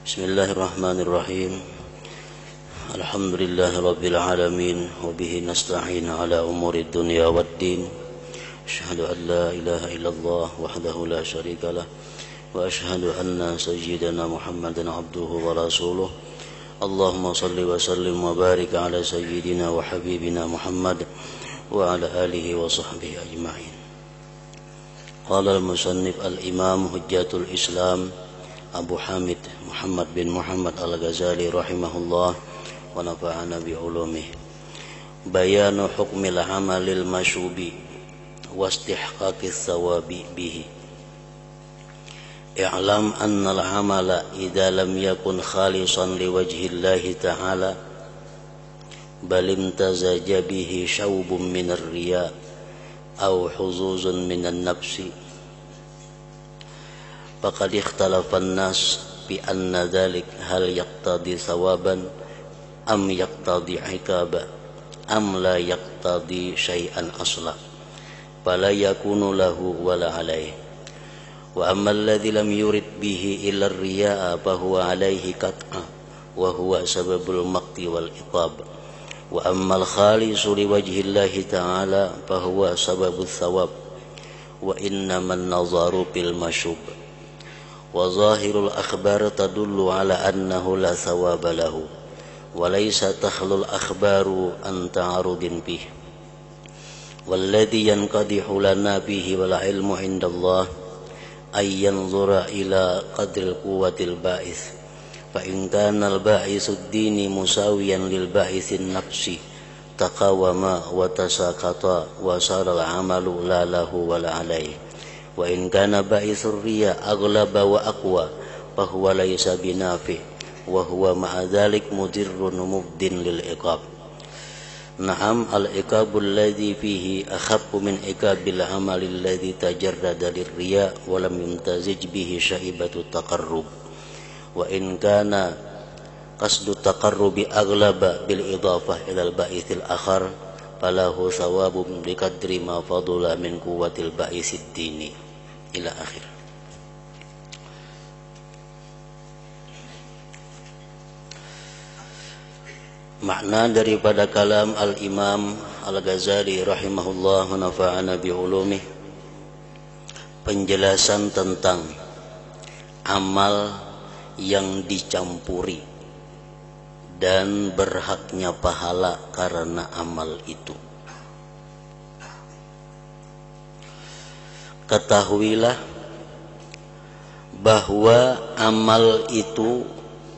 Bismillahirrahmanirrahim. Alhamdulillahi rabbil alamin wa bihi nasta'in ala umuri dunya waddin. Asyhadu an la ilaha illallah wahdahu la syarika lah wa asyhadu anna sayyidana Muhammadan abduhu wa rasuluh. Allahumma salli wa sallim wa barik ala sayyidina wa habibina Muhammad wa ala alihi wa sahbihi ajma'in. Qala al-musannif al-imam hujjatul Islam Abu Hamid Muhammad bin Muhammad Al-Ghazali rahimahullah wa nafa'ana bi ulumih. Bayanu hukmil amalil masyubi wa istihqaqis thawabi bihi. I'lam anna al-amala idza lam yakun khalisan liwajhillahi ta'ala bal imtazaja bihi syawbun minar riya aw huzuzun minan nafsi faqad ikhtalafa an-nas bi anna dhalik hal yaqtadi thawaban am yaqtadi iqaba am la yaqtadi syai'an asla fala yakunu lahu wala alayhi wa amma alladhi lam yurid bihi illa ar-riya'a fa huwa alayhi qat'a wa huwa sababul maqti wal iqab wa amma al-khalisu liwajhillahi ta'ala fa huwa sababul thawab wa innaman nazaru bil mashub wa zahirul akhbar tadullu ala annahu la thawaba lahu wa laysa takhlul akhbaru an ta'arudin bih walladhi yanqadihu lana bihi wal ilmu indallah ay yanzura ila qadril quwwatil ba'is fa in kana al ba'isu ad-dini musawiyan lil ba'isin nafsi taqawama wa tasaqata wa sara al amalu la lahu wa la alayhi wa in kana ba'isur riya aghlaba wa aqwa fa huwa laysa binafi wa huwa ma'a dhalik mudirrun mubdin lil iqab. Na'am al-iqabul ladzi fihi akhaffu min iqabil amalil ladzi tajarrada lirriya wa lam yumtazij bihi syaibatu taqarrub wa in kana qasdu taqarrubi aghlaba bil idafah ila al-ba'ithil akhar falahu thawabun biqadri ma fadula min quwwatil ba'isid dini ila akhir. Makna daripada kalam al-Imam Al-Ghazali rahimahullah wa nafa'ana bi ulumih, penjelasan tentang amal yang dicampuri dan berhaknya pahala karena amal itu. Ketahuilah bahwa amal itu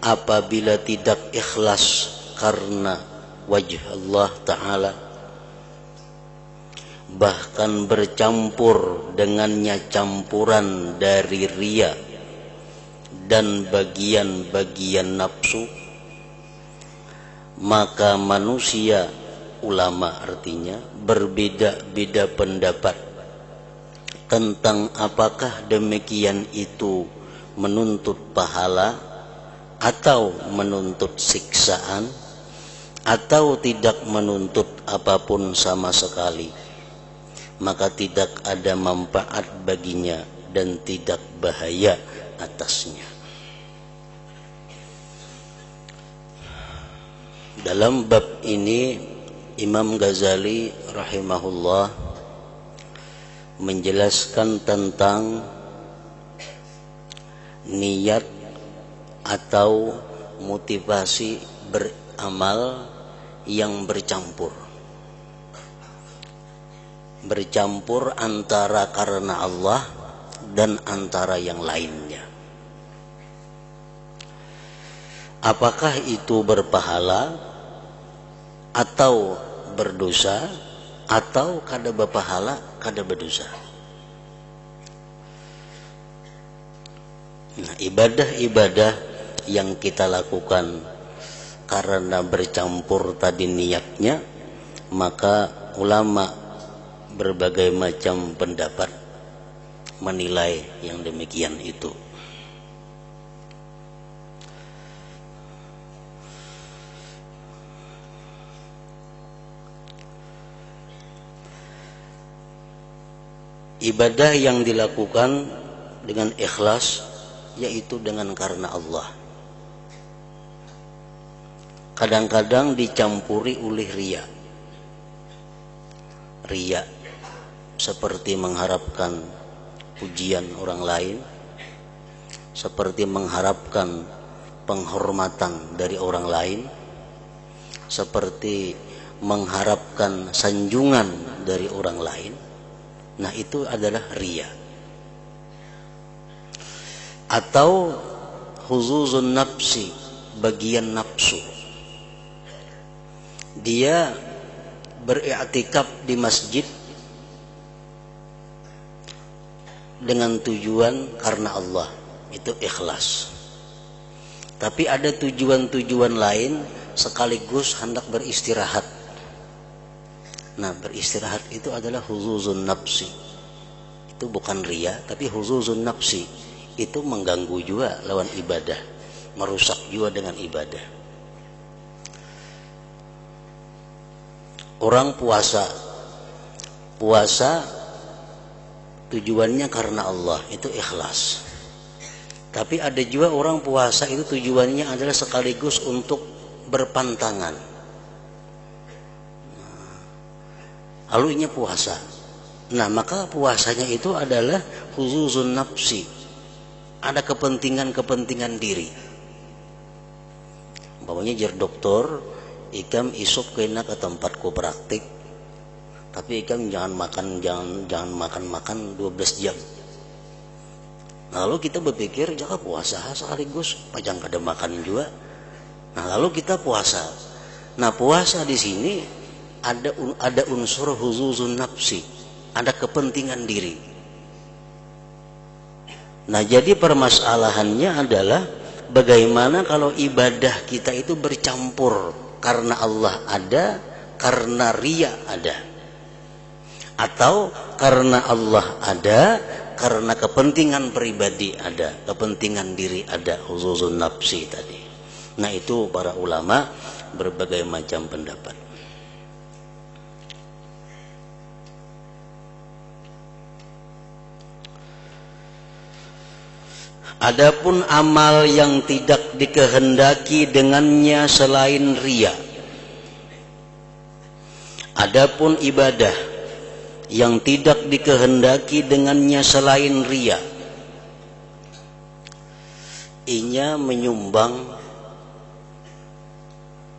apabila tidak ikhlas karena wajh Allah Ta'ala, bahkan bercampur dengannya campuran dari riya dan bagian-bagian nafsu, maka manusia, ulama artinya, berbeda-beda pendapat tentang apakah demikian itu menuntut pahala atau menuntut siksaan atau tidak menuntut apapun sama sekali, maka tidak ada manfaat baginya dan tidak bahaya atasnya. Dalam bab ini Imam Ghazali rahimahullah menjelaskan tentang niat atau motivasi beramal yang bercampur antara karena Allah dan antara yang lainnya. Apakah itu berpahala atau berdosa atau kada berpahala kada berdosa. Nah, ibadah-ibadah yang kita lakukan karena bercampur tadi niatnya, maka ulama berbagai macam pendapat menilai yang demikian itu. Ibadah yang dilakukan dengan ikhlas, yaitu dengan karena Allah. kadang-kadang dicampuri oleh riya. Riya seperti mengharapkan pujian orang lain, seperti mengharapkan penghormatan dari orang lain, seperti mengharapkan sanjungan dari orang lain. Nah, itu adalah riya. Atau huzuzun nafsi, bagian nafsu. Dia beriktikaf di masjid dengan tujuan karena Allah, itu ikhlas. Tapi ada tujuan-tujuan lain sekaligus hendak beristirahat. Nah, beristirahat itu adalah huzuzun nafsi. Itu bukan riya, tapi huzuzun nafsi. Itu mengganggu juga lawan ibadah, merusak juga dengan ibadah. Orang puasa tujuannya karena Allah, itu ikhlas. Tapi ada juga orang puasa itu tujuannya adalah sekaligus untuk berpantangan. Lalu ini puasa. Nah, maka puasanya itu adalah huzuzun nafsi. Ada kepentingan-kepentingan diri. Umpamanya jer dokter, ikam isuk kena ke tempatku praktik, tapi ikam jangan makan 12 jam. Lalu kita berpikir jangan puasa sekaligus pajang kada makan juga. Nah, lalu kita puasa. Nah, puasa di sini ada unsur huzuzun nafsi, ada kepentingan diri. Nah, jadi permasalahannya adalah bagaimana kalau ibadah kita itu bercampur karena Allah ada, karena riya ada, atau karena Allah ada, karena kepentingan pribadi ada, kepentingan diri ada, huzuzun nafsi tadi. Nah, itu para ulama berbagai macam pendapat. Adapun amal yang tidak dikehendaki dengannya selain riya. Adapun ibadah yang tidak dikehendaki dengannya selain riya, inya menyumbang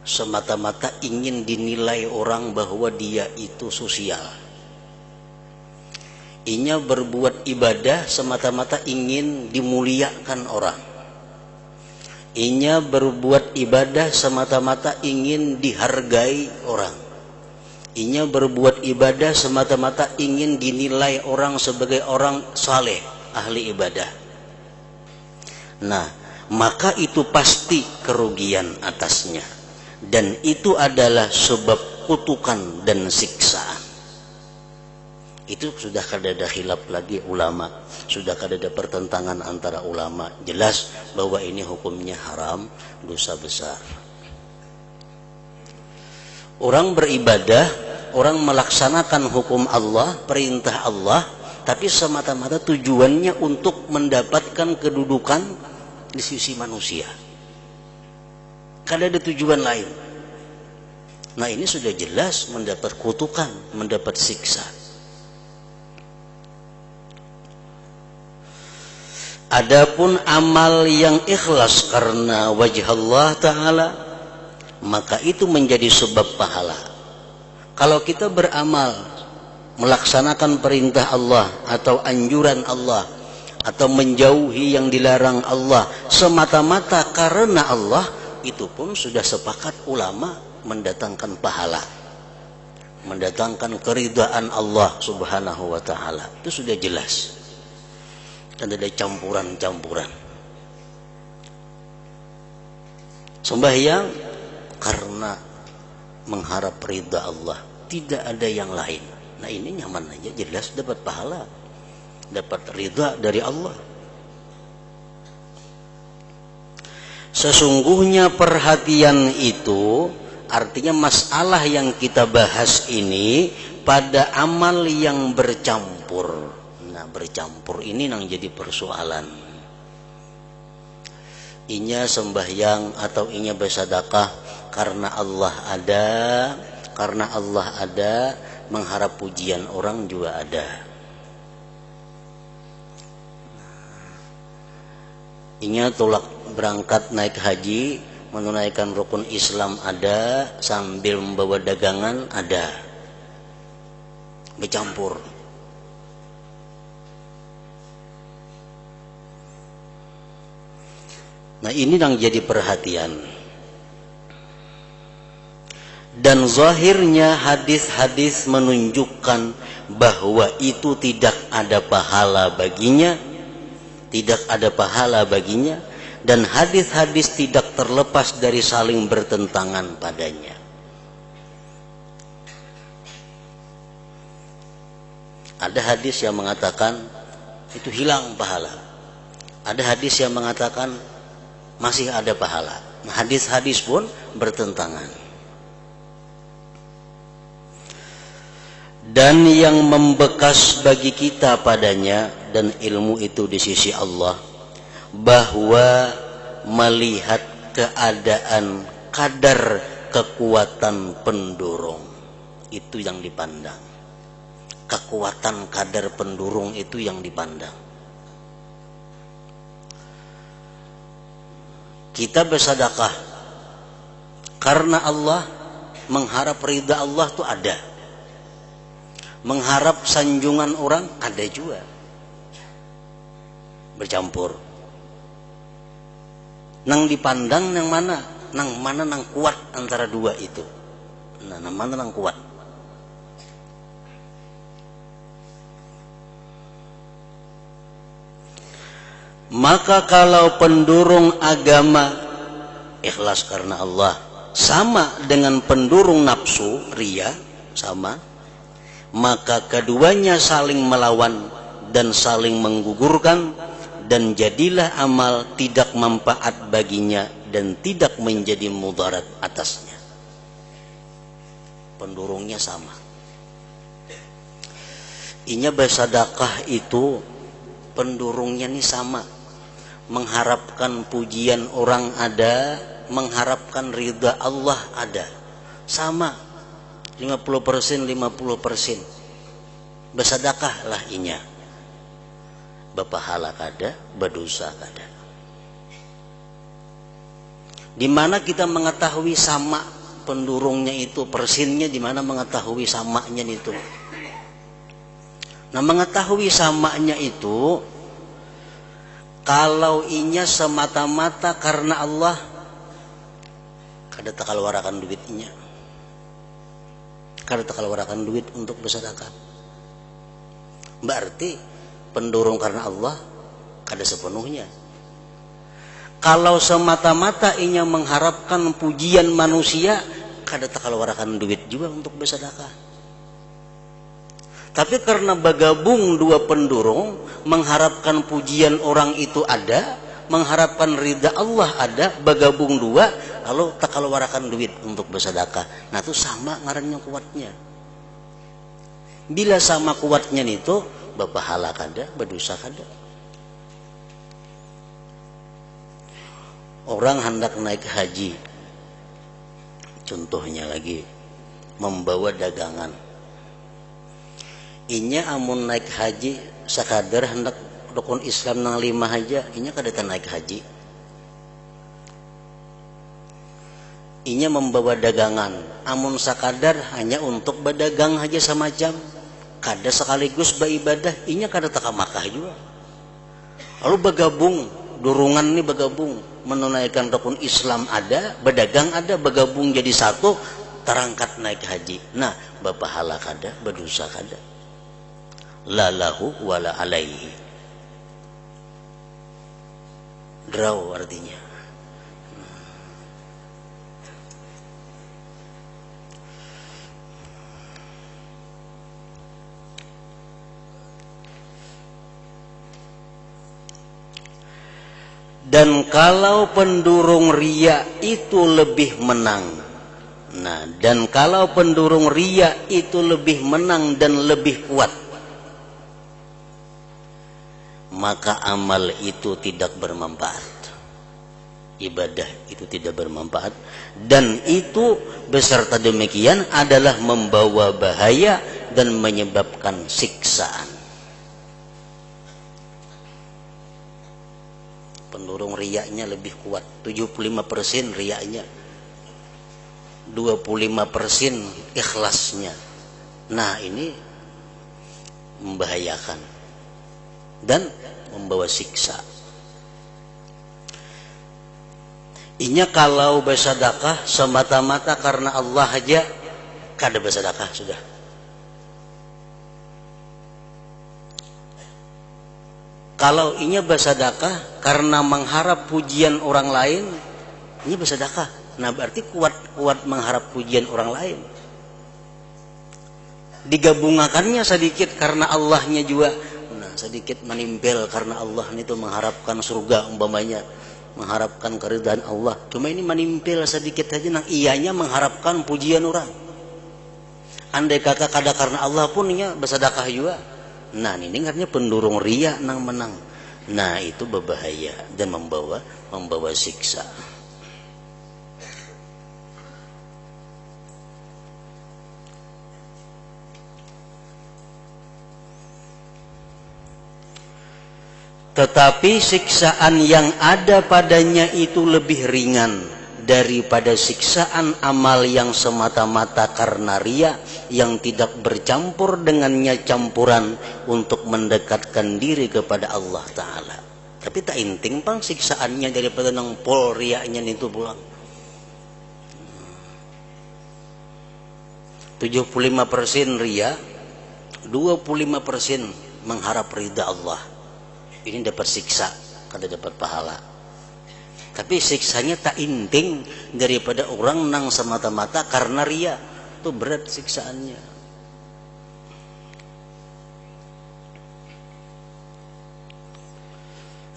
semata-mata ingin dinilai orang bahwa dia itu sosial. Inya berbuat ibadah semata-mata ingin dimuliakan orang. Inya berbuat ibadah semata-mata ingin dihargai orang. Inya berbuat ibadah semata-mata ingin dinilai orang sebagai orang saleh, ahli ibadah. Nah, maka itu pasti kerugian atasnya. Dan itu adalah sebab kutukan dan siksaan. Itu sudah kada ada khilaf lagi ulama, sudah kada ada pertentangan antara ulama, jelas bahwa ini hukumnya haram, dosa besar. Orang beribadah, orang melaksanakan hukum Allah, perintah Allah, tapi semata-mata tujuannya untuk mendapatkan kedudukan di sisi manusia. Kada ada tujuan lain. Nah, ini sudah jelas mendapat kutukan, mendapat siksa. Adapun amal yang ikhlas karena wajah Allah Ta'ala, maka itu menjadi sebab pahala. Kalau kita beramal melaksanakan perintah Allah atau anjuran Allah, atau menjauhi yang dilarang Allah semata-mata karena Allah, itu pun sudah sepakat ulama mendatangkan pahala, mendatangkan keridhaan Allah Subhanahu wa Ta'ala. Itu sudah jelas. Dan ada campuran-campuran. Sembahyang karena mengharap ridha Allah, tidak ada yang lain. Nah, ini nyaman aja, jelas dapat pahala, dapat ridha dari Allah. Sesungguhnya perhatian itu, artinya masalah yang kita bahas ini pada amal yang bercampur. Nah, bercampur ini yang jadi persoalan. Inya sembahyang atau inya bersedekah karena Allah ada, karena Allah ada, mengharap pujian orang juga ada. Ingat tolak berangkat naik haji, menunaikan rukun Islam ada, sambil membawa dagangan ada, bercampur. Nah ini yang jadi perhatian. Dan zahirnya hadis-hadis menunjukkan bahwa itu tidak ada pahala baginya, tidak ada pahala baginya, dan hadis-hadis tidak terlepas dari saling bertentangan padanya. Ada hadis yang mengatakan itu hilang pahala, ada hadis yang mengatakan masih ada pahala. Nah, hadis-hadis pun bertentangan. Dan yang membekas bagi kita padanya dan ilmu itu di sisi Allah, bahwa melihat keadaan kadar kekuatan pendorong itu yang dipandang. Kekuatan kadar pendorong itu yang dipandang. Kita bersedekah karena Allah, mengharap ridha Allah itu ada, mengharap sanjungan orang ada juga, bercampur. Nang dipandang yang mana? Nang kuat antara dua itu. Nah, nang mana nang kuat? Maka kalau pendurung agama ikhlas karena Allah sama dengan pendurung nafsu riya, sama, maka keduanya saling melawan dan saling menggugurkan, dan jadilah amal tidak manfaat baginya dan tidak menjadi mudarat atasnya. Pendurungnya sama. Inya bersedekah itu pendurungnya nih sama. Mengharapkan pujian orang ada, mengharapkan ridha Allah ada, sama, 50% 50%. Bersedekahlah inya, berpahala kada, berdosa kada. Di mana kita mengetahui sama pendurungnya itu, persennya di mana mengetahui samanya itu. Nah, mengetahui samanya itu, kalau inya semata-mata karena Allah, kada takal warakan duitnya, kada takal warakan duit untuk bersedekah. Berarti pendorong karena Allah kada sepenuhnya. Kalau semata-mata inya mengharapkan pujian manusia, kada takal warakan duit juga untuk bersedekah. Tapi karena bergabung dua pendorong, mengharapkan pujian orang itu ada, mengharapkan ridha Allah ada, bergabung dua, lalu tak kalau warakan duit untuk bersedekah. Nah itu sama ngarannya kuatnya. Bila sama kuatnya itu, berpahala kada, berdosa kada. Orang hendak naik haji, contohnya lagi, membawa dagangan. Inya amun naik haji sakadar hendak rukun Islam nang 5 aja, inya kada naik haji. Inya membawa dagangan, amun sakadar hanya untuk berdagang aja semacam, kada sekaligus beribadah, inya kada taka Makkah juga. Lalu bergabung, durungan nih bergabung, menunaikan rukun Islam ada, berdagang ada, bergabung jadi satu, terangkat naik haji. Nah, berpahala kada, berdosa kada. La lahu wala alaihi. Draw artinya. Dan kalau pendurung riya itu lebih menang. Nah, dan kalau pendurung riya itu lebih menang dan lebih kuat, maka amal itu tidak bermanfaat. ibadah itu tidak bermanfaat, dan itu beserta demikian adalah membawa bahaya dan menyebabkan siksaan. Pendurung riyanya lebih kuat, 75% riyanya, 25% ikhlasnya. Nah, ini membahayakan dan membawa siksa. Inya kalau bersedekah semata-mata karena Allah aja, kada bersedekah sudah. Kalau inya bersedekah karena mengharap pujian orang lain, inya bersedekah. Nah, berarti kuat mengharap pujian orang lain. Digabungakannya sedikit karena Allahnya juga. Nah, sedikit menimpel karena Allah itu mengharapkan surga umpamanya, mengharapkan keridhaan Allah. Cuma ini menimpil sedikit saja, nang ianya mengharapkan pujian orang. Andai kata kada karena Allah pun nya bersedekah juga. Nah, ini katanya pendurung riya nang menang. Nah, itu berbahaya dan membawa siksa. Tetapi siksaan yang ada padanya itu lebih ringan daripada siksaan amal yang semata-mata karena riya, yang tidak bercampur dengannya campuran untuk mendekatkan diri kepada Allah Ta'ala. Tapi tak inting pang siksaannya daripada nang pol riyanya itu pulang. 75% riya, 25% mengharap ridha Allah. Ini dapat siksa, kada dapat pahala. Tapi siksanya tak inting daripada orang nang semata-mata karena riya. Itu berat siksaannya.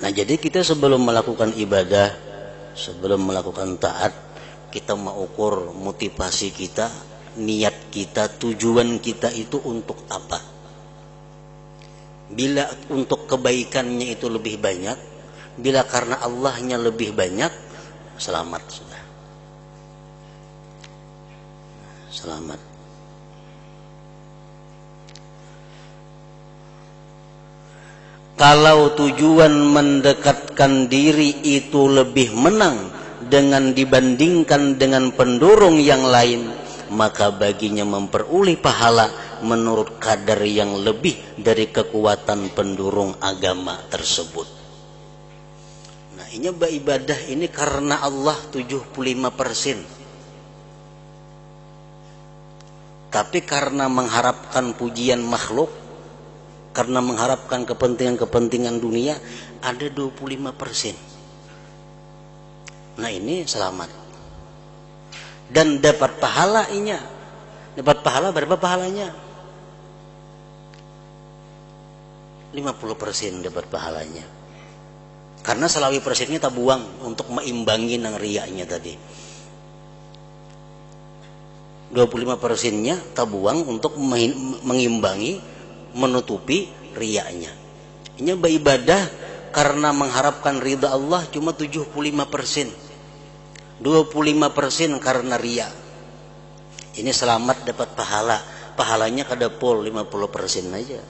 Nah, jadi kita sebelum melakukan ibadah, sebelum melakukan taat, kita mengukur motivasi kita, niat kita, tujuan kita itu untuk apa. Bila untuk kebaikannya itu lebih banyak, bila karena Allahnya lebih banyak, selamat sudah. Selamat. Kalau tujuan mendekatkan diri itu lebih menang dengan dibandingkan dengan pendurung yang lain, maka baginya memperoleh pahala menurut kadar yang lebih dari kekuatan pendurung agama tersebut. Nah, ini beribadah ini karena Allah 75%. Tapi karena mengharapkan pujian makhluk, karena mengharapkan kepentingan-kepentingan dunia, ada 25%. Nah, ini selamat. Dan dapat pahalanya. Dapat pahala berapa pahalanya? 50% dapat pahalanya. Karena selawi persennya tak buang untuk meimbangi nang riyanya tadi. 25%-nya tak buang untuk mengimbangi, menutupi riyanya. Ini beribadah karena mengharapkan ridha Allah cuma 75%. 25% karena riya. Ini selamat dapat pahala. Pahalanya kada pol 50% aja.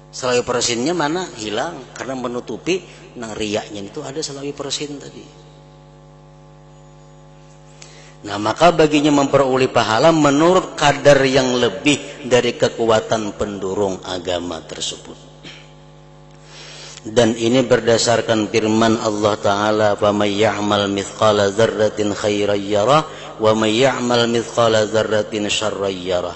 Selawi persennya mana? Hilang karena menutupi nang riyanya itu ada selawi persen tadi. Nah, maka baginya memperoleh pahala menurut kadar yang lebih dari kekuatan pendurung agama tersebut. Dan ini berdasarkan firman Allah Ta'ala, فَمَنْ يَعْمَلْ مِثْقَالَ ذَرَّةٍ خَيْرًا يَرَهُ وَمَنْ يَعْمَلْ مِثْقَالَ ذَرَّةٍ شَرًّا يَرَهُ.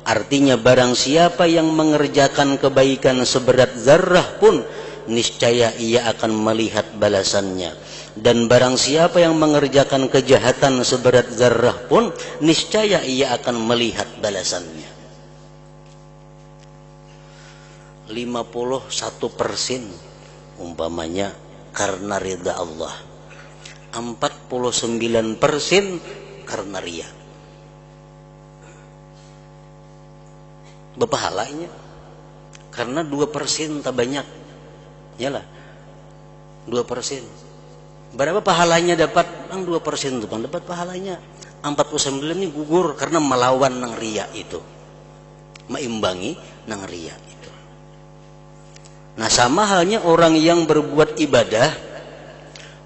Artinya barang siapa yang mengerjakan kebaikan seberat zarrah pun, niscaya ia akan melihat balasannya. Dan barang siapa yang mengerjakan kejahatan seberat zarrah pun, niscaya ia akan melihat balasannya. 51% umpamanya karena ridha Allah, 49% karena riya. Berpahalanya karena 2% tak banyak, yalah 2%. Berapa pahalanya dapat? Bang 2% itu bang dapat pahalanya. 49 ini gugur karena melawan nang riya itu. Meimbangi nang riya itu. Nah sama halnya orang yang berbuat ibadah.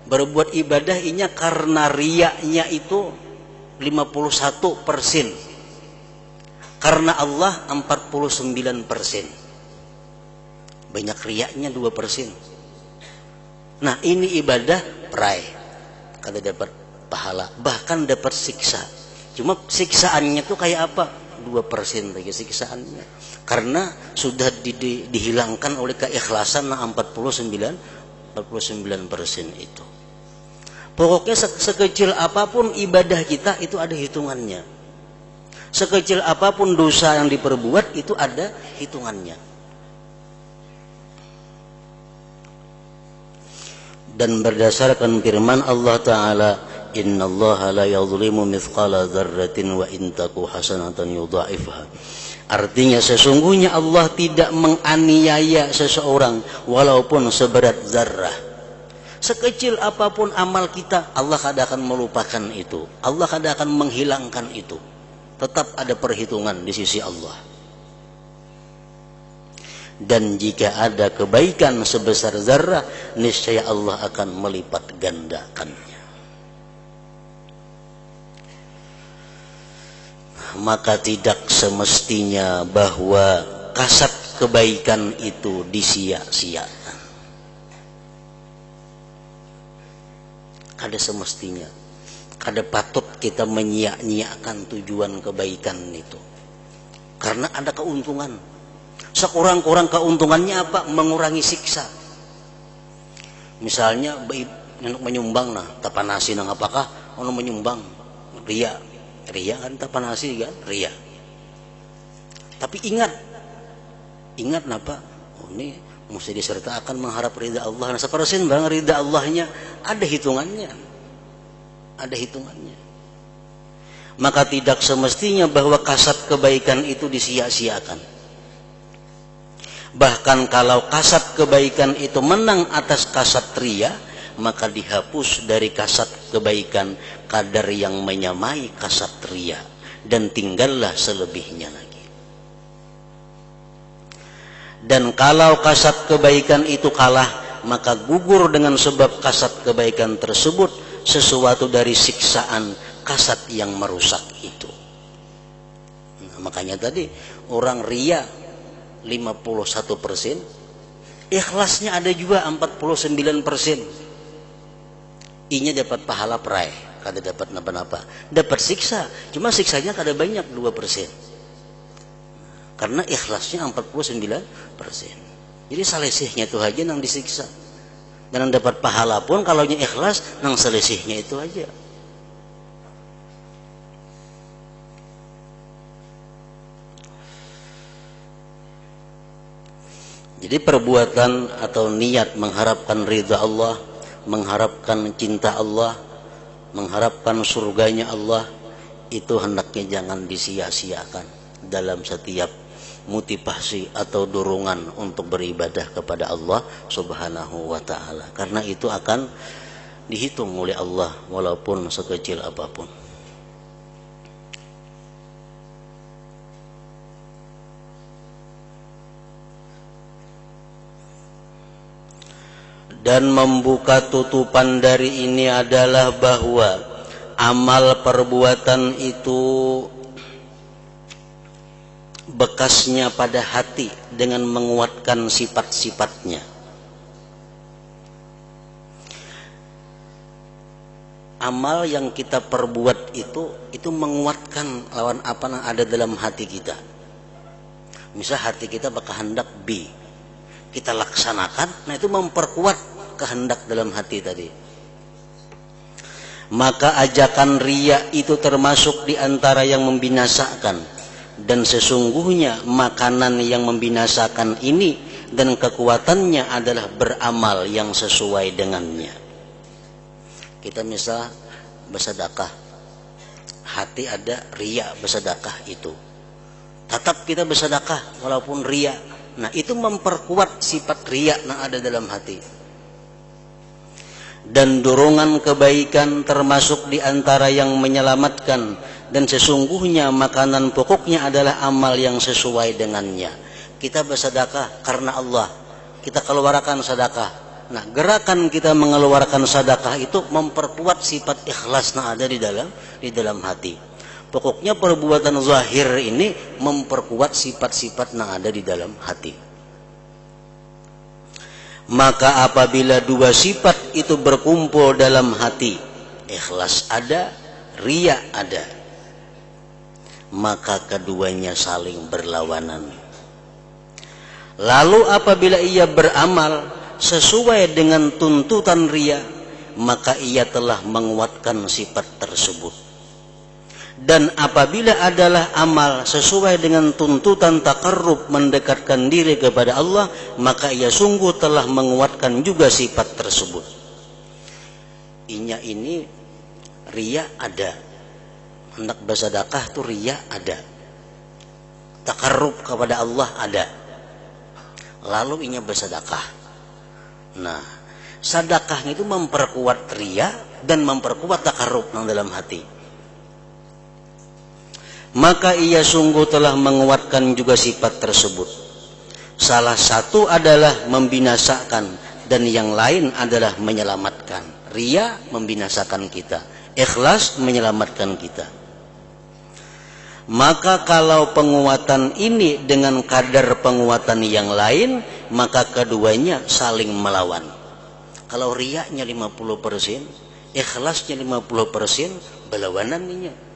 Berbuat ibadah inya karena riyanya itu 51%. Karena Allah 49%. Banyak riyanya 2%. Nah ini ibadah perai. Kada dapat pahala. Bahkan dapat siksa. Cuma siksaannya tuh kayak apa? 2% lagi siksaannya. Karena sudah dihilangkan oleh keikhlasan 49% itu. Pokoknya sekecil apapun ibadah kita itu ada hitungannya. Sekecil apapun dosa yang diperbuat itu ada hitungannya. Dan berdasarkan firman Allah Ta'ala, innallaha la yadhlimu mithqala dzarratin wa in taku hasanatan yudha'ifha. Artinya sesungguhnya Allah tidak menganiaya seseorang walaupun seberat zarrah. Sekecil apapun amal kita, Allah kadang akan melupakan itu. Allah kadang akan menghilangkan itu. Tetap ada perhitungan di sisi Allah. Dan jika ada kebaikan sebesar zarrah, niscaya Allah akan melipat gandakannya. Maka tidak semestinya bahwa kasat kebaikan itu disia-siakan. Kada semestinya, kada patut kita menyia-nyiakan tujuan kebaikan itu. Karena ada keuntungan. Sekurang-kurang keuntungannya apa? Mengurangi siksa. Misalnya untuk menyumbang nah, tapanasi nang apakah ono menyumbang ria. Ria kan tapanasi kan ria. Tapi ingat napa? Oh, ini mesti disertakan mengharap ridha Allah. Nah, 1% bang ridha Allahnya ada hitungannya. Ada hitungannya. Maka tidak semestinya bahwa kasat kebaikan itu disia-siakan. Bahkan kalau kasat kebaikan itu menang atas kasat ria, maka dihapus dari kasat kebaikan kadar yang menyamai kasat ria, dan tinggallah selebihnya lagi. Dan kalau kasat kebaikan itu kalah, maka gugur dengan sebab kasat kebaikan tersebut sesuatu dari siksaan kasat yang merusak itu. Nah, makanya tadi orang ria 51%, ikhlasnya ada juga 49%. Inya dapat pahala perai, kada dapat napa-napa. Dapat siksa, cuma siksanya kada banyak 2%. Karena ikhlasnya 49%. Jadi salesihnya itu aja nang disiksa. Dan yang dapat pahala pun kalau nya ikhlas nang salesihnya itu aja. Jadi perbuatan atau niat mengharapkan ridha Allah, mengharapkan cinta Allah, mengharapkan surganya Allah, itu hendaknya jangan disia-siakan dalam setiap motivasi atau dorongan untuk beribadah kepada Allah Subhanahu wa ta'ala. Karena itu akan dihitung oleh Allah walaupun sekecil apapun. Dan membuka tutupan dari ini adalah bahwa amal perbuatan itu bekasnya pada hati dengan menguatkan sifat-sifatnya. Amal yang kita perbuat itu menguatkan lawan apa yang ada dalam hati kita. Misal hati kita berkehendak B, kita laksanakan, nah itu memperkuat kehendak dalam hati tadi. Maka ajakan riya itu termasuk di antara yang membinasakan, dan sesungguhnya makanan yang membinasakan ini dan kekuatannya adalah beramal yang sesuai dengannya. Kita misal bersedekah, hati ada riya bersedekah itu, tetap kita bersedekah walaupun riya. Nah itu memperkuat sifat riya yang ada dalam hati. dan dorongan kebaikan termasuk di antara yang menyelamatkan, dan sesungguhnya makanan pokoknya adalah amal yang sesuai dengannya. Kita bersedekah karena Allah, kita keluarkan sedekah. Nah, gerakan kita mengeluarkan sedekah itu memperkuat sifat ikhlas yang ada di dalam hati. Pokoknya perbuatan zahir ini memperkuat sifat-sifat yang ada di dalam hati. Maka apabila dua sifat itu berkumpul dalam hati, ikhlas ada, riya ada, maka keduanya saling berlawanan. Lalu apabila ia beramal sesuai dengan tuntutan riya, maka ia telah menguatkan sifat tersebut. Dan apabila adalah amal sesuai dengan tuntutan taqarrub, mendekatkan diri kepada Allah, maka ia sungguh telah menguatkan juga sifat tersebut. Inya ini riya ada, hendak bersedekah tuh riya ada, taqarrub kepada Allah ada, lalu inya bersedekah. Nah, sedekah itu memperkuat riya dan memperkuat taqarrub yang dalam hati. Maka ia sungguh telah menguatkan juga sifat tersebut. Salah satu adalah membinasakan dan yang lain adalah menyelamatkan. Riya membinasakan kita, ikhlas menyelamatkan kita. Maka kalau penguatan ini dengan kadar penguatan yang lain, maka keduanya saling melawan. Kalau riyanya 50%, ikhlasnya 50%, berlawanannya.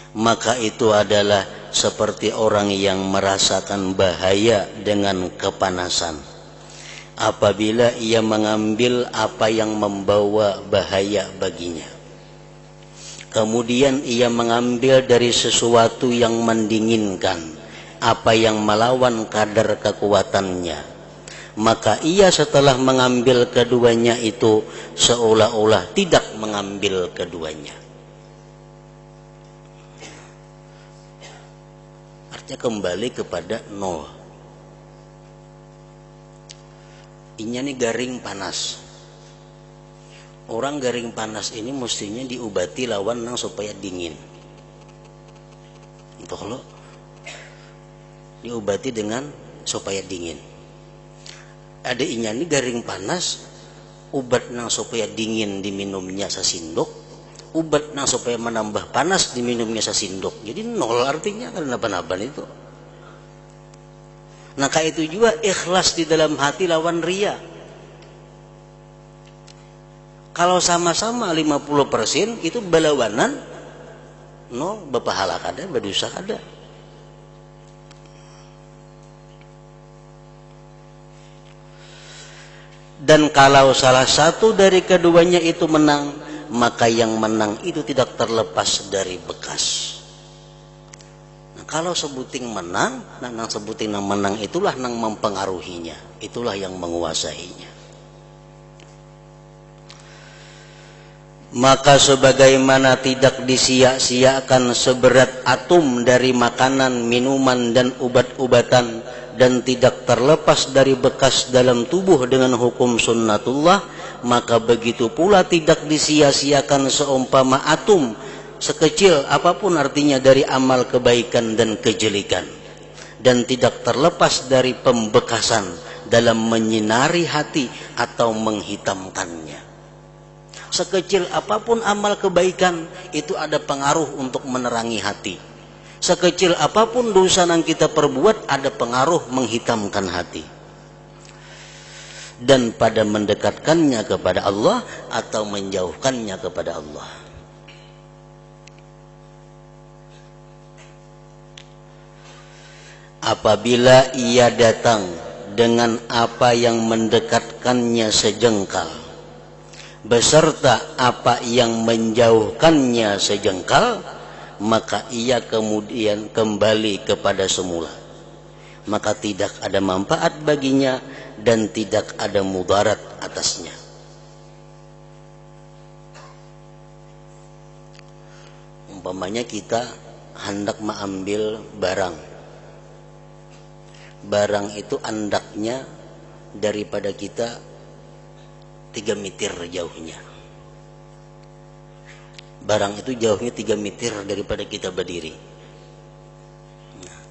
Maka itu adalah seperti orang yang merasakan bahaya dengan kepanasan. Apabila ia mengambil apa yang membawa bahaya baginya, kemudian ia mengambil dari sesuatu yang mendinginkan, apa yang melawan kadar kekuatannya, maka ia setelah mengambil keduanya itu seolah-olah tidak mengambil keduanya. Kembali kepada nol. Inya nih garing panas. Orang garing panas ini mestinya diobati lawan nang supaya dingin. Untuk lo diobati dengan supaya dingin. Ada inya nih garing panas, obat nang supaya dingin diminumnya sasindok, ubat nang supaya menambah panas diminumnya sasindok. Jadi nol artinya karena apa-apa itu. Nah, kayak itu juga ikhlas di dalam hati lawan riya. Kalau sama-sama 50% itu berlawanan, nol, berpahala kada, berdosa kada. Dan kalau salah satu dari keduanya itu menang, maka yang menang itu tidak terlepas dari bekas. Nah, kalau sebuting menang, nang sebuting nang menang itulah nang mempengaruhinya, itulah yang menguasainya. Maka sebagaimana tidak disia-siakan seberat atom dari makanan, minuman dan obat-obatan, dan tidak terlepas dari bekas dalam tubuh dengan hukum sunnatullah, maka begitu pula tidak disia-siakan seumpama atom sekecil apapun artinya dari amal kebaikan dan kejelikan, dan tidak terlepas dari pembekasan dalam menyinari hati atau menghitamkannya. Sekecil apapun amal kebaikan itu ada pengaruh untuk menerangi hati. Sekecil apapun dosa yang kita perbuat ada pengaruh menghitamkan hati. Dan pada mendekatkannya kepada Allah atau menjauhkannya kepada Allah. Apabila ia datang dengan apa yang mendekatkannya sejengkal, beserta apa yang menjauhkannya sejengkal, maka ia kemudian kembali kepada semula. Maka tidak ada manfaat baginya dan tidak ada mudarat atasnya. Umpamanya kita hendak mengambil barang. Barang itu andaknya daripada kita 3 meter jauhnya. Barang itu jauhnya 3 meter daripada kita berdiri. Nah,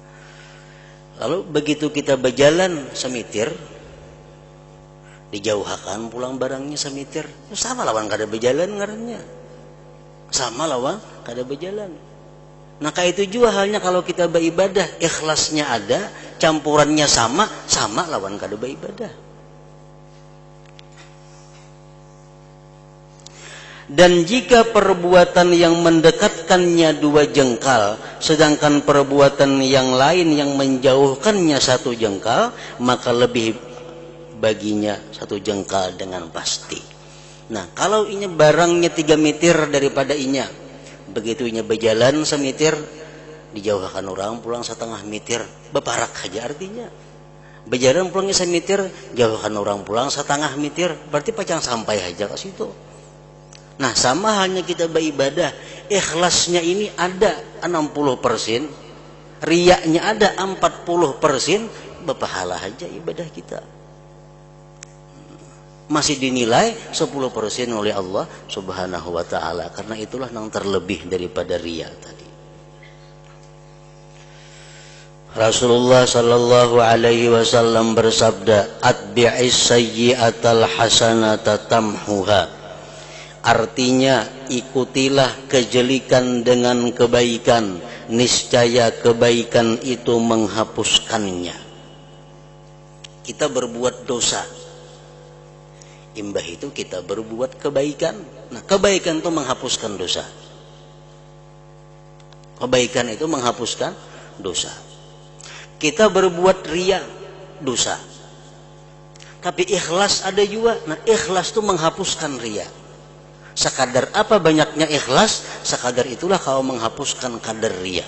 lalu begitu kita berjalan semeter, dijauhkan pulang barangnya semeter, sama lawan kada berjalan ngarannya. Sama lawan kada berjalan. Nah kayak itu juga halnya kalau kita beribadah, ikhlasnya ada, campurannya sama lawan kada beribadah. Dan jika perbuatan yang mendekatkannya 2 jengkal, sedangkan perbuatan yang lain yang menjauhkannya 1 jengkal, maka lebih baginya 1 jengkal dengan pasti. Nah, kalau ini barangnya 3 meter daripada inya, begitu inya berjalan semeter, dijauhkan orang pulang 1/2 meter, beparak aja artinya. Berjalan pulangnya semeter, jauhkan orang pulang 1/2 meter, berarti pacang sampai aja ke situ. Nah, sama halnya kita beribadah, ikhlasnya ini ada 60%, riyaknya ada 40%, berpahala aja ibadah kita. Masih dinilai 10% oleh Allah Subhanahu wa ta'ala, karena itulah yang terlebih daripada riya tadi. Rasulullah sallallahu alaihi wasallam bersabda, atbi'is sayyi'atal hasanata tamhuha. Artinya, ikutilah kejelekan dengan kebaikan, niscaya kebaikan itu menghapuskannya. Kita berbuat dosa, imbah itu kita berbuat kebaikan. Nah, kebaikan itu menghapuskan dosa. Kebaikan itu menghapuskan dosa. Kita berbuat riya, dosa. Tapi ikhlas ada juga. Nah, ikhlas itu menghapuskan riya. Sekadar apa banyaknya ikhlas, sekadar itulah kau menghapuskan kadar riya.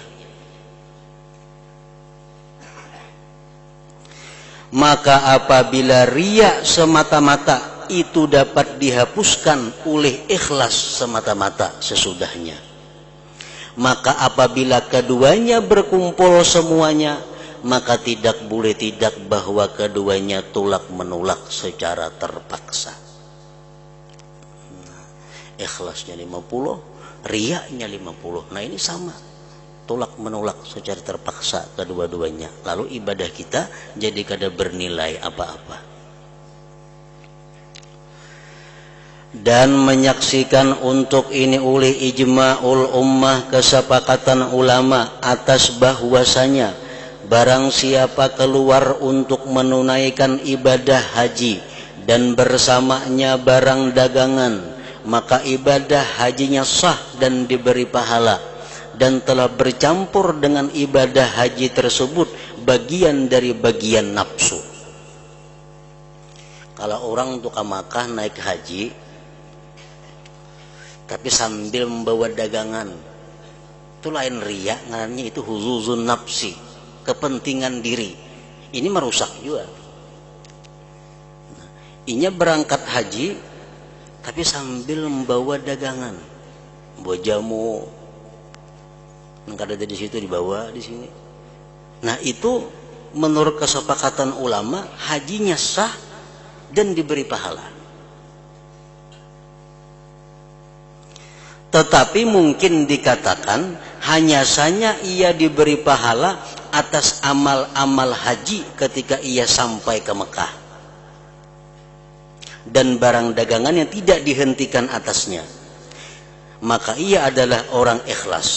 Maka apabila riya semata-mata itu dapat dihapuskan oleh ikhlas semata-mata sesudahnya, maka apabila keduanya berkumpul semuanya, maka tidak boleh tidak bahwa keduanya tolak menolak secara terpaksa. Ikhlasnya 50, riyanya 50. Nah ini sama, tolak menolak secara terpaksa kedua-duanya. Lalu ibadah kita jadi kada bernilai apa-apa. Dan menyaksikan untuk ini oleh ijma'ul ummah, kesepakatan ulama atas bahwasanya barang siapa keluar untuk menunaikan ibadah haji dan bersamanya barang dagangan, maka ibadah hajinya sah dan diberi pahala, dan telah bercampur dengan ibadah haji tersebut bagian dari bagian nafsu. Kalau orang untuk ke Makkah naik haji tapi sambil membawa dagangan, itu lain riya, ngarannya itu huzuzun nafsi, kepentingan diri. Ini merusak juga. Inya berangkat haji tapi sambil membawa dagangan, bawa jamu, nggak ada di situ, dibawa di sini. Nah itu menurut kesepakatan ulama hajinya sah dan diberi pahala. Tetapi mungkin dikatakan hanya saja ia diberi pahala atas amal-amal haji ketika ia sampai ke Mekah, dan barang dagangan yang tidak dihentikan atasnya, maka ia adalah orang ikhlas.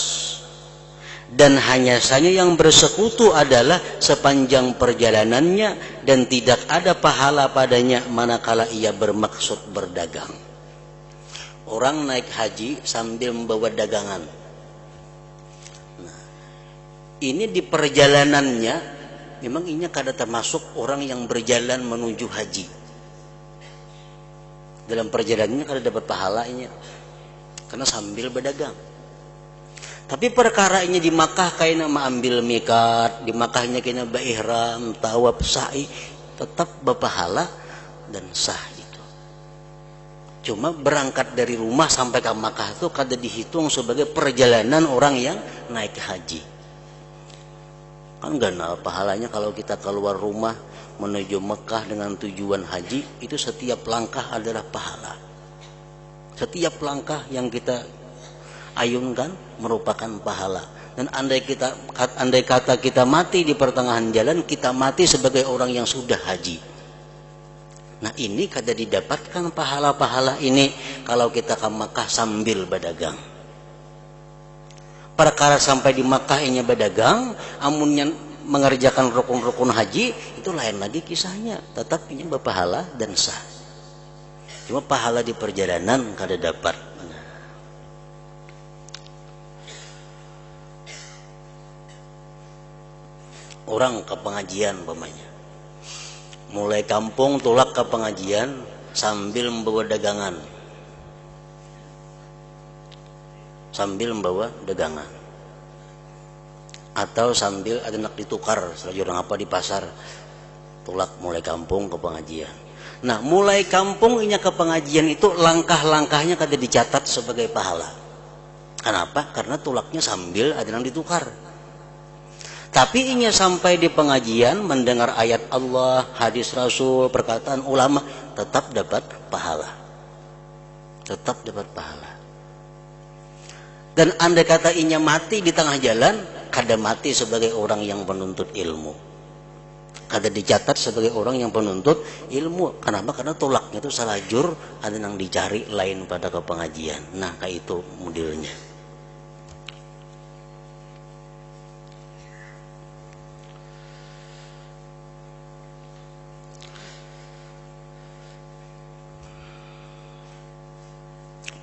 Dan hanya saja yang bersekutu adalah sepanjang perjalanannya, dan tidak ada pahala padanya manakala ia bermaksud berdagang. Orang naik haji sambil membawa dagangan. Nah, ini di perjalanannya memang ini kada termasuk orang yang berjalan menuju haji. Dalam perjalanannya kada dapat pahalanya karena sambil berdagang. Tapi perkara ini di Makkah kayaknya ambil mikat, di Makkahnya kayaknya beihram, tawaf, sa'i, tetap berpahala dan sah itu. Cuma berangkat dari rumah sampai ke Makkah itu kada dihitung sebagai perjalanan orang yang naik haji. Kan ganal pahalanya kalau kita keluar rumah menuju Mekah dengan tujuan haji, itu setiap langkah adalah pahala. Setiap langkah yang kita ayunkan merupakan pahala. Dan andai kata kita mati di pertengahan jalan, kita mati sebagai orang yang sudah haji. Nah ini kada didapatkan pahala-pahala ini kalau kita ke Makkah sambil berdagang. Perkara sampai di Makkah ini berdagang, amunnya mengerjakan rukun-rukun haji, itu lain lagi kisahnya. Tetap ini berpahala dan sah. Cuma pahala di perjalanan kada dapat. Orang ke pengajian umpamanya, mulai kampung tulak ke pengajian sambil membawa dagangan, atau sambil ada nak ditukar selagi orang apa di pasar, tulak mulai kampung ke pengajian. Nah mulai kampung inya ke pengajian itu langkah-langkahnya kada dicatat sebagai pahala. Kenapa? Karena tulaknya sambil ada yang ditukar. Tapi inya sampai di pengajian mendengar ayat Allah, hadis Rasul, perkataan ulama, tetap dapat pahala. Tetap dapat pahala. Dan andai kata inya mati di tengah jalan, kada mati sebagai orang yang penuntut ilmu. Kada dicatat sebagai orang yang penuntut ilmu. Kenapa? Karena tulaknya itu salah jur, ada yang dicari lain pada ke pengajian. Nah, kayak itu modelnya.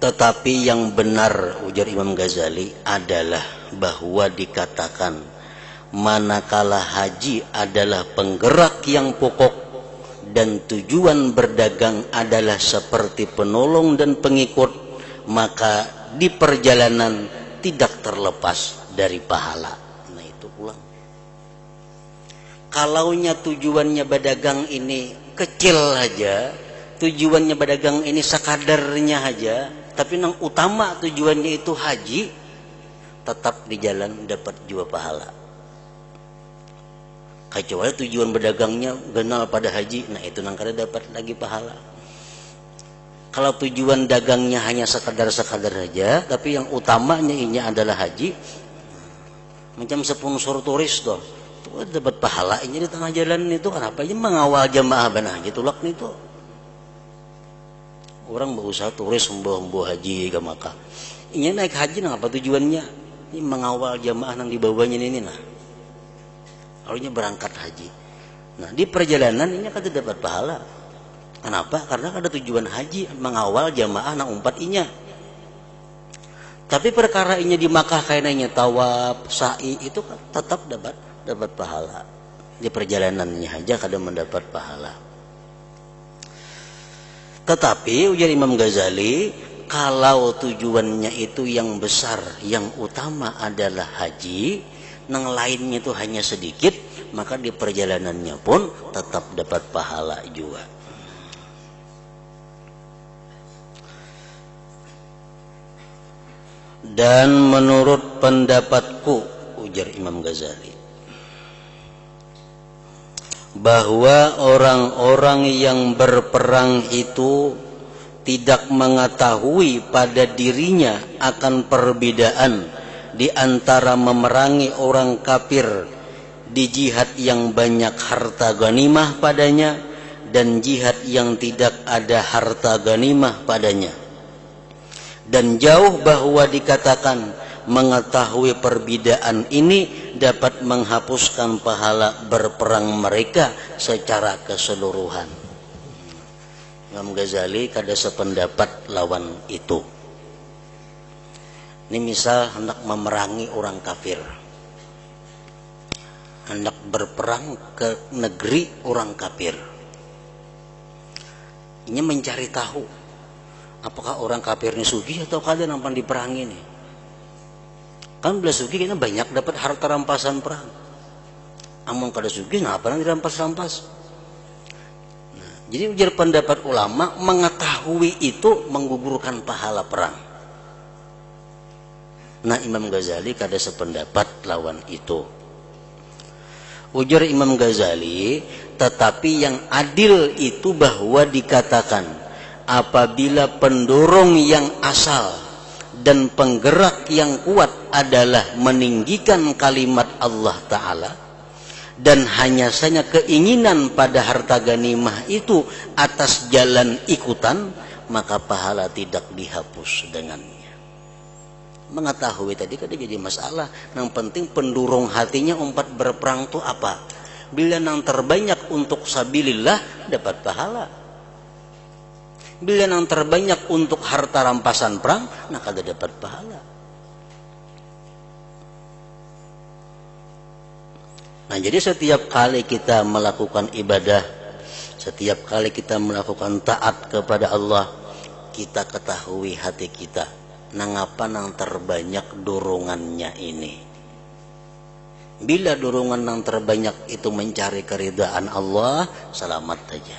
Tetapi yang benar, ujar Imam Ghazali, adalah bahwa dikatakan manakala haji adalah penggerak yang pokok dan tujuan berdagang adalah seperti penolong dan pengikut, maka di perjalanan tidak terlepas dari pahala. Nah itu ulang. Kalaunya tujuannya berdagang ini kecil aja, tujuannya berdagang ini sekadarnya aja, tapi yang utama tujuannya itu haji, tetap di jalan dapat juga pahala. Kecuali tujuan berdagangnya genal pada haji, nah itu nang kada dapat lagi pahala. Kalau tujuan dagangnya hanya sekadar-sekadar saja, tapi yang utamanya ini adalah haji, macam sponsor turis tuh, itu dapat pahala ini di tengah jalan itu. Kenapa? Ini mengawal jamaah benar haji tulak nih tuh. Orang berusaha turis membawa haji ke Makkah. Ini naik haji nah apa tujuannya? Ini mengawal jamaah yang dibawanya ini nah. Lalunya berangkat haji. Nah di perjalanan ini kada dapat pahala. Kenapa? Karena ada tujuan haji mengawal jamaah nang umpat inya. Tapi perkara inya di Makkah kayaknya tawaf, sa'i itu kan tetap dapat pahala. Di perjalanannya aja kada mendapat pahala. Tetapi ujar Imam Ghazali, kalau tujuannya itu yang besar, yang utama adalah haji, nang lainnya itu hanya sedikit, maka di perjalanannya pun tetap dapat pahala juga. Dan menurut pendapatku, ujar Imam Ghazali, bahwa orang-orang yang berperang itu tidak mengetahui pada dirinya akan perbedaan di antara memerangi orang kafir di jihad yang banyak harta ghanimah padanya dan jihad yang tidak ada harta ghanimah padanya. Dan jauh bahwa dikatakan mengetahui perbedaan ini dapat menghapuskan pahala berperang mereka secara keseluruhan. Imam Ghazali kada sependapat lawan itu. Ini misal hendak memerangi orang kafir, hendak berperang ke negeri orang kafir. Ini mencari tahu apakah orang kafir ini sugih atau kada nampan diperangi nih. Kan bila sugih kita banyak dapat harta rampasan perang. Amun kada sugih nah apa yang dirampas-rampas. Nah, jadi ujar pendapat ulama, mengetahui itu menggugurkan pahala perang. Nah Imam Ghazali kada sependapat lawan itu. Ujar Imam Ghazali, tetapi yang adil itu bahwa dikatakan apabila pendorong yang asal dan penggerak yang kuat adalah meninggikan kalimat Allah Ta'ala, dan hanya saja keinginan pada harta ganimah itu atas jalan ikutan, maka pahala tidak dihapus dengannya. Mengetahui tadi kan jadi masalah. Yang penting pendorong hatinya umpat berperang itu apa? Bila yang terbanyak untuk sabilillah dapat pahala. Bila yang terbanyak untuk harta rampasan perang, nah kada dapat pahala. Nah, jadi setiap kali kita melakukan ibadah, setiap kali kita melakukan taat kepada Allah, kita ketahui hati kita nangapa nang terbanyak dorongannya ini. Bila dorongan nang terbanyak itu mencari keridhaan Allah, selamat saja.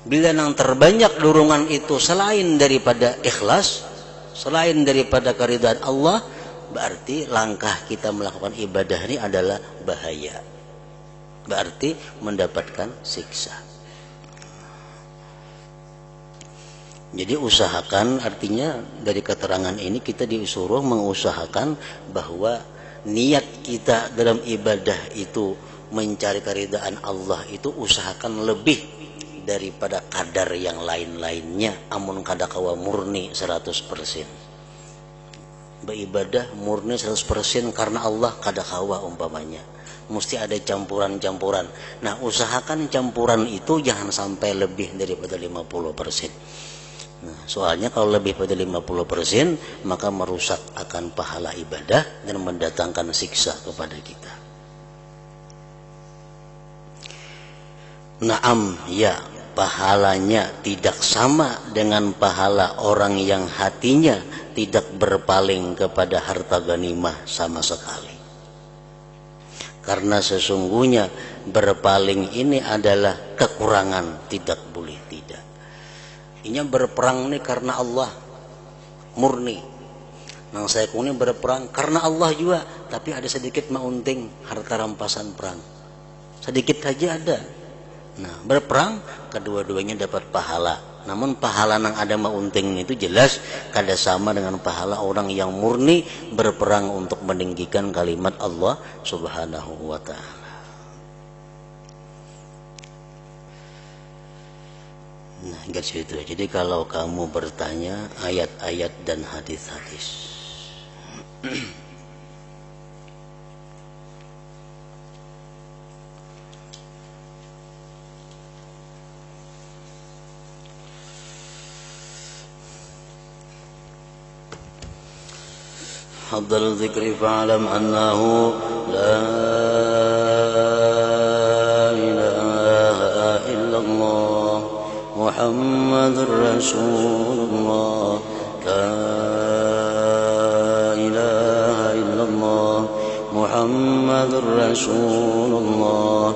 Bila nang terbanyak dorongan itu selain daripada ikhlas, selain daripada keridhaan Allah, berarti langkah kita melakukan ibadah ini adalah bahaya. Berarti mendapatkan siksa. Jadi usahakan, artinya dari keterangan ini kita disuruh mengusahakan bahwa niat kita dalam ibadah itu mencari keridhaan Allah itu usahakan lebih daripada kadar yang lain-lainnya. Amun kada kawa murni 100%. Beribadah murni 100% karena Allah kada kawa umpamanya. Mesti ada campuran-campuran. Nah, usahakan campuran itu jangan sampai lebih daripada 50%. Nah, soalnya kalau lebih pada 50% maka merusak akan pahala ibadah dan mendatangkan siksa kepada kita. Naam, ya, pahalanya tidak sama dengan pahala orang yang hatinya tidak berpaling kepada harta ganimah sama sekali. Karena sesungguhnya berpaling ini adalah kekurangan, tidak boleh tidak. Inya berperang ini karena Allah murni. Nang saya kuni berperang karena Allah juga, tapi ada sedikit maunting harta rampasan perang. Sedikit saja ada. Nah, berperang kedua-duanya dapat pahala. Namun pahala nang ada maunting itu jelas kada sama dengan pahala orang yang murni berperang untuk meninggikan kalimat Allah Subhanahu wa ta'ala. Nah, gitu. Jadi kalau kamu bertanya ayat-ayat dan hadis-hadis, hadal dzikri fa'lam annahu la ilaha illallah Muhammadur Rasulullah, la ilaha illallah Muhammadur Rasulullah,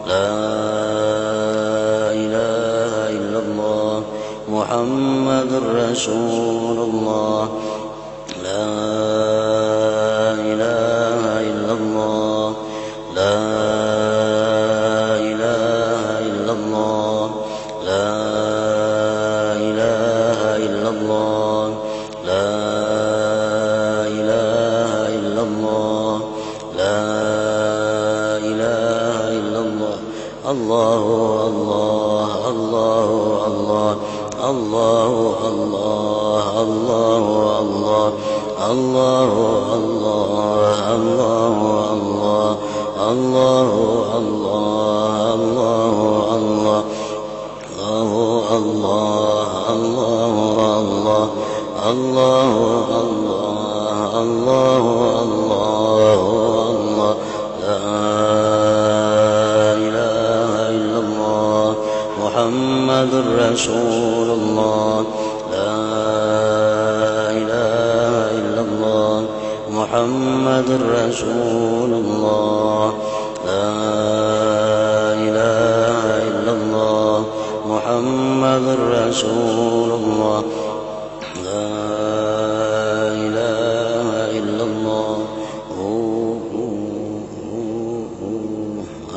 la ilaha illallah Muhammadur Rasulullah, la ilaha illallah, la Muhammadur Rasulullah, la ilaha illallah Muhammadur Rasulullah, la ilaha illallah Muhammadur Rasulullah, la ilaha illallah.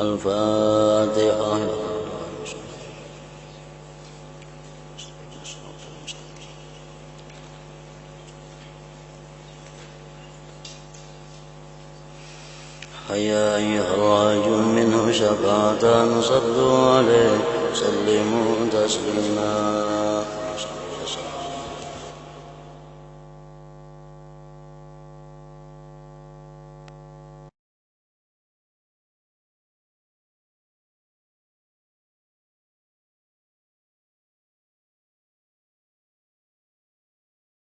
الفاتحة. هيا أيها الراجل منه شفاعة صلوا عليه سلموا تسليما.